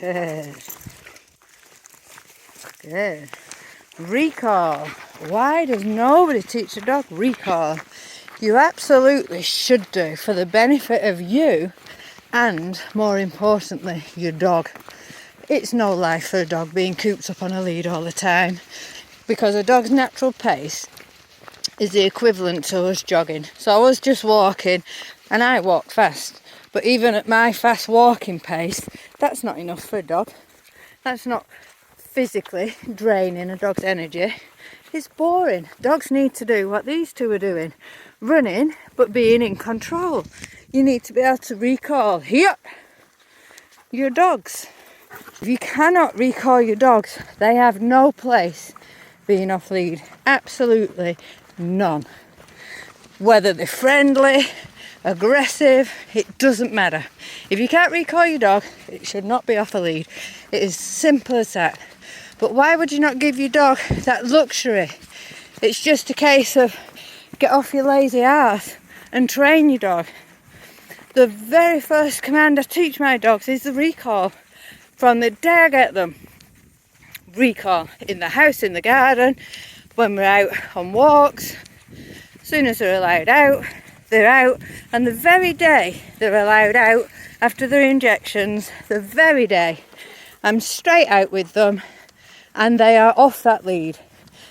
Good. Good. Recall. Why does nobody teach a dog recall? You absolutely should do, for the benefit of you and, more importantly, your dog. It's no life for a dog being cooped up on a lead all the time, because a dog's natural pace is the equivalent to us jogging. So I was just walking, and I walk fast, but even at my fast walking pace, that's not enough for a dog. That's not physically draining a dog's energy. It's boring. Dogs need to do what these two are doing, running but being in control. You need to be able to recall here your dogs. If you cannot recall your dogs, they have no place being off lead. Absolutely none. Whether they're friendly, aggressive, it doesn't matter. If you can't recall your dog, it should not be off a lead. It is simple as that. But why would you not give your dog that luxury? It's just a case of get off your lazy ass and train your dog. The very first command I teach my dogs is the recall. From the day I get them. Recall. In the house, in the garden, when we're out on walks. As soon as they're allowed out, they're out. And the very day they're allowed out, after their injections, the very day, I'm straight out with them and they are off that lead.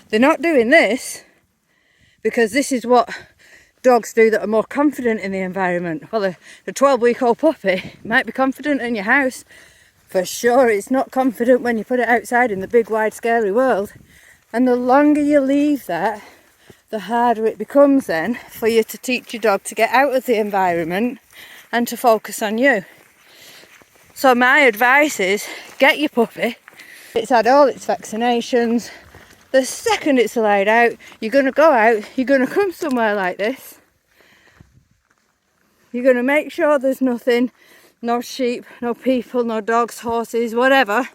They're not doing this because this is what dogs do that are more confident in the environment. Well, a 12-week-old puppy might be confident in your house. For sure, it's not confident when you put it outside in the big, wide, scary world. And the longer you leave that, the harder it becomes then for you to teach your dog to get out of the environment and to focus on you. So my advice is, get your puppy. It's had all its vaccinations. The second it's allowed out, you're going to go out, you're going to come somewhere like this. You're going to make sure there's nothing, no sheep, no people, no dogs, horses, whatever.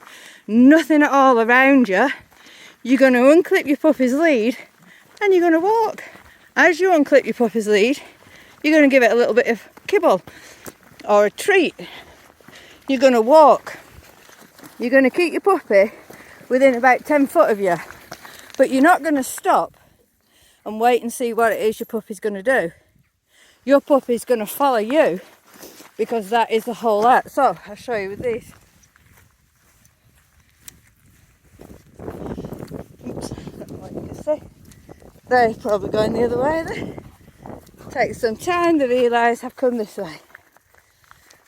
Nothing at all around you. You're going to unclip your puppy's lead and you're going to walk. As you unclip your puppy's lead, you're going to give it a little bit of kibble or a treat. You're going to walk. You're going to keep your puppy within about 10 foot of you. But you're not going to stop and wait and see what it is your puppy's going to do. Your puppy's going to follow you because that is the whole art. So I'll show you with these. Oops, don't know what you can see. They're probably going the other way there. Takes some time to realise I've come this way.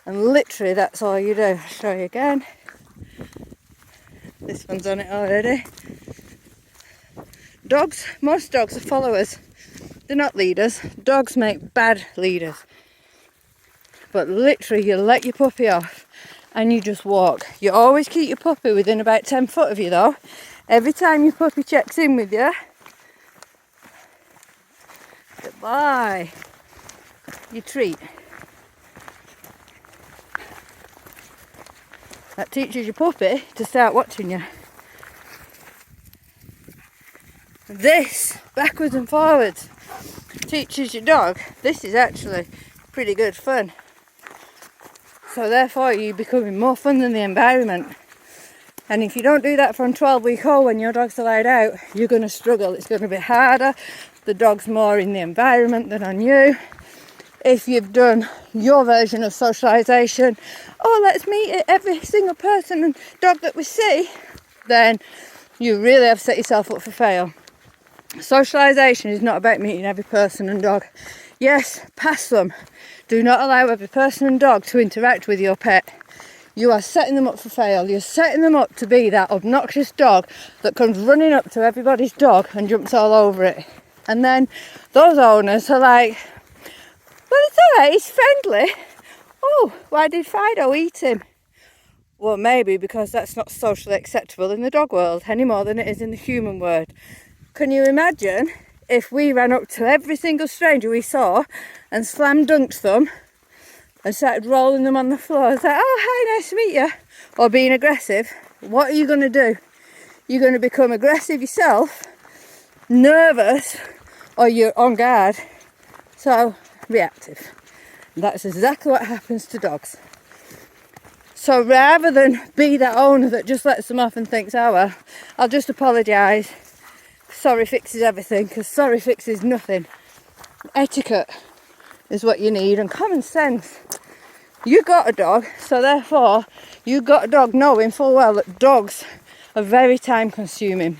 And literally that's all you do. I'll show you again. This one's on it already. Dogs, most dogs are followers. They're not leaders. Dogs make bad leaders. But literally you let your puppy off and you just walk. You always keep your puppy within about 10 foot of you though. Every time your puppy checks in with you, goodbye, you treat. That teaches your puppy to start watching you. This, backwards and forwards, teaches your dog. This is actually pretty good fun. So therefore you're becoming more fun than the environment. And if you don't do that from 12-week-old when your dog's allowed out, you're going to struggle. It's going to be harder. The dog's more in the environment than on you. If you've done your version of socialisation, oh, let's meet every single person and dog that we see, then you really have set yourself up for fail. Socialisation is not about meeting every person and dog. Yes, pass them. Do not allow every person and dog to interact with your pet. You are setting them up for fail. You're setting them up to be that obnoxious dog that comes running up to everybody's dog and jumps all over it. And then those owners are like, well, it's alright, he's friendly. Oh, why did Fido eat him? Well, maybe because that's not socially acceptable in the dog world any more than it is in the human world. Can you imagine if we ran up to every single stranger we saw and slam dunked them and started rolling them on the floor? It's like, oh, hi, nice to meet you. Or being aggressive. What are you going to do? You're going to become aggressive yourself, nervous, or you're on guard. So, reactive. And that's exactly what happens to dogs. So rather than be that owner that just lets them off and thinks, oh well, I'll just apologise, sorry fixes everything, because sorry fixes nothing. Etiquette is what you need, and common sense. You got a dog, so therefore you got a dog knowing full well that dogs are very time consuming.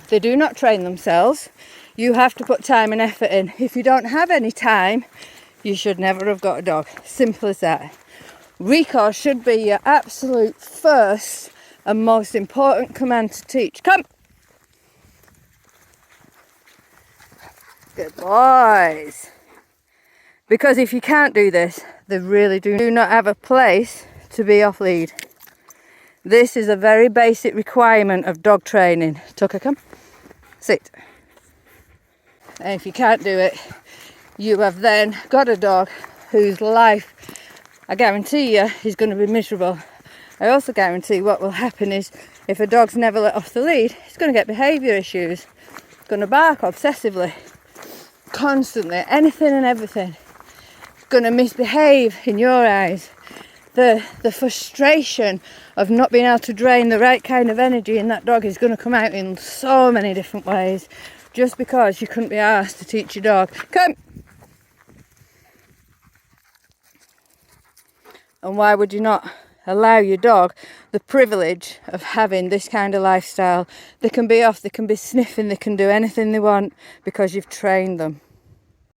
They do not train themselves. You have to put time and effort in. If you don't have any time, you should never have got a dog. Simple as that. Recall should be your absolute first and most important command to teach. Come! Good boys. Because if you can't do this, they really do not have a place to be off lead. This is a very basic requirement of dog training. Tucker, come. Sit. And if you can't do it, you have then got a dog whose life, I guarantee you, is going to be miserable. I also guarantee what will happen is if a dog's never let off the lead, it's going to get behaviour issues. It's going to bark obsessively, constantly, anything and everything. It's going to misbehave in your eyes. The frustration of not being able to drain the right kind of energy in that dog is going to come out in so many different ways, just because you couldn't be asked to teach your dog. Come! And why would you not allow your dog the privilege of having this kind of lifestyle? They can be off, they can be sniffing, they can do anything they want because you've trained them.